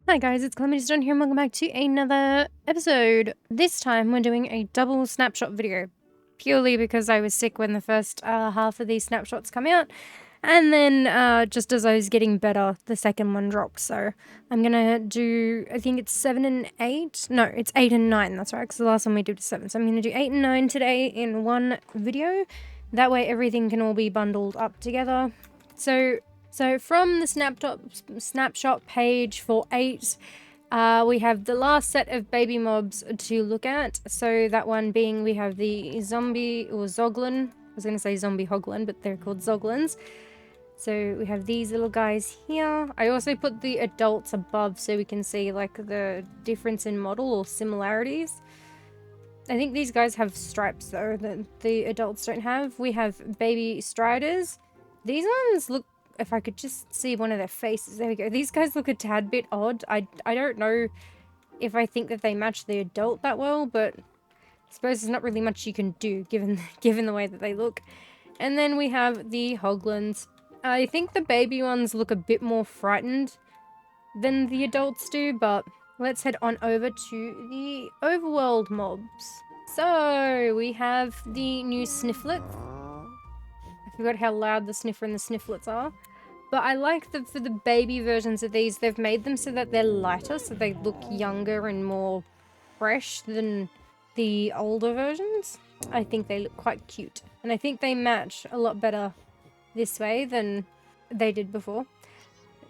Hi guys, it's CalamitiesDawn here and welcome back to another episode. This time we're doing a double snapshot video, purely because I was sick when the first half of these snapshots come out, and then just as I was getting better, the second one dropped. So I'm gonna do, I think it's 7 and 8, no, it's 8 and 9, that's right, because the last one we did was 7. So I'm gonna do 8 and 9 today in one video. That way everything can all be bundled up together. So from the snapshot page for 8, we have the last set of baby mobs to look at. So that one being, we have the zombie or zoglin. I was going to say zombie hoglin, but they're called zoglins. So we have these little guys here. I also put the adults above so we can see like the difference in model or similarities. I think these guys have stripes though that the adults don't have. We have baby striders. These ones look, if I could just see one of their faces. There we go. These guys look a tad bit odd. I don't know if I think that they match the adult that well, but I suppose there's not really much you can do given the way that they look. And then we have the hoglins. I think the baby ones look a bit more frightened than the adults do, but let's head on over to the overworld mobs. So we have the new snifflet. I forgot how loud the sniffer and the snifflets are. But I like that for the baby versions of these, they've made them so that they're lighter, so they look younger and more fresh than the older versions. I think they look quite cute. And I think they match a lot better this way than they did before.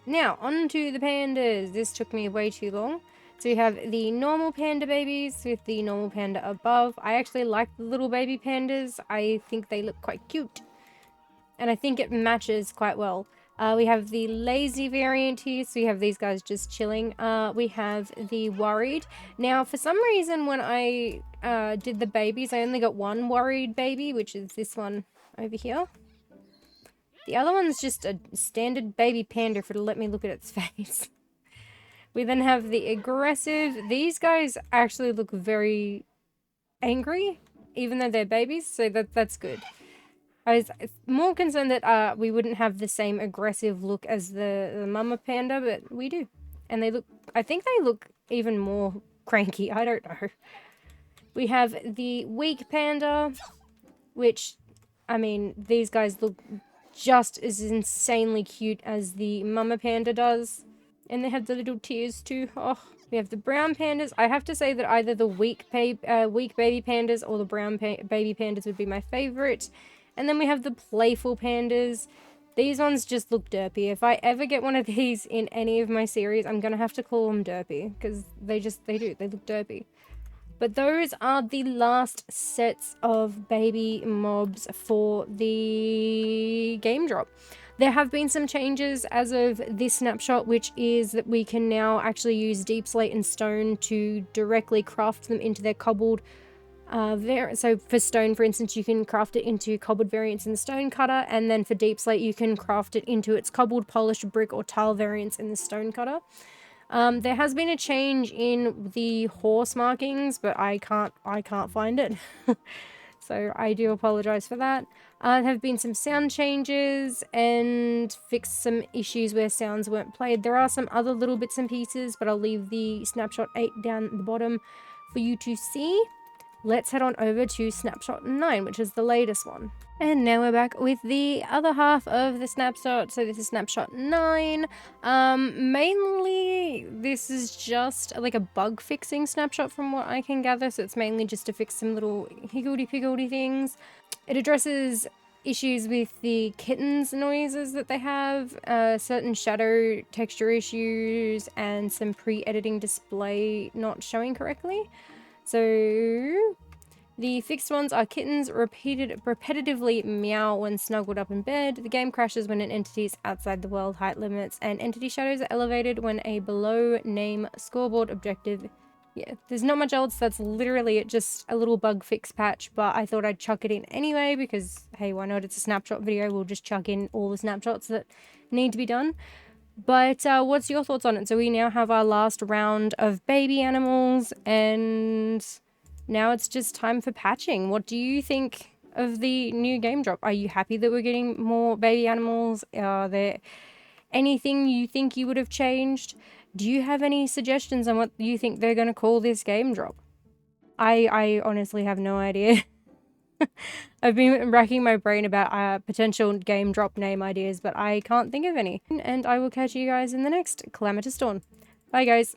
Now, on to the pandas. This took me way too long. So we have the normal panda babies with the normal panda above. I actually like the little baby pandas. I think they look quite cute. And I think it matches quite well. We have the lazy variant here, so we have these guys just chilling. We have the worried. Now, for some reason, when I did the babies, I only got one worried baby, which is this one over here. The other one's just a standard baby panda if it'll let me look at its face. We then have the aggressive. These guys actually look very angry, even though they're babies, so that's good. I was more concerned that we wouldn't have the same aggressive look as the mama panda, but we do. And they look, I think they look even more cranky, I don't know. We have the weak panda, which, I mean, these guys look just as insanely cute as the mama panda does. And they have the little tears too. Oh, we have the brown pandas. I have to say that either the weak baby pandas or the brown baby pandas would be my favorite. And then we have the playful pandas. These ones just look derpy. If I ever get one of these in any of my series, I'm going to have to call them derpy. Because they do. They look derpy. But those are the last sets of baby mobs for the game drop. There have been some changes as of this snapshot, which is that we can now actually use deep slate and stone to directly craft them into their cobbled so for stone, for instance, you can craft it into cobbled variants in the stone cutter, and then for deep slate you can craft it into its cobbled, polished brick or tile variants in the stone cutter. There has been a change in the horse markings, but I can't find it. So I do apologize for that. There have been some sound changes and fixed some issues where sounds weren't played. There are some other little bits and pieces, but I'll leave the snapshot 8 down at the bottom for you to see. Let's head on over to snapshot 9, which is the latest one. And now we're back with the other half of the snapshot. So this is snapshot 9. Mainly this is just like a bug fixing snapshot from what I can gather. So it's mainly just to fix some little higgledy-piggledy things. It addresses issues with the kittens noises that they have, certain shadow texture issues, and some pre-editing display not showing correctly. So the fixed ones are kittens repetitively meow when snuggled up in bed, the game crashes when an entity is outside the world height limits, and entity shadows are elevated when a below name scoreboard objective. Yeah, there's not much else. That's literally it, just a little bug fix patch, but I thought I'd chuck it in anyway because, hey, why not? It's a snapshot video. We'll just chuck in all the snapshots that need to be done. But what's your thoughts on it? So we now have our last round of baby animals, and now it's just time for patching. What do you think of the new game drop? Are you happy that we're getting more baby animals? Are there anything you think you would have changed? Do you have any suggestions on what you think they're going to call this game drop? I honestly have no idea. I've been racking my brain about potential game drop name ideas, but I can't think of any. And I will catch you guys in the next CalamitiesDawn. Bye, guys.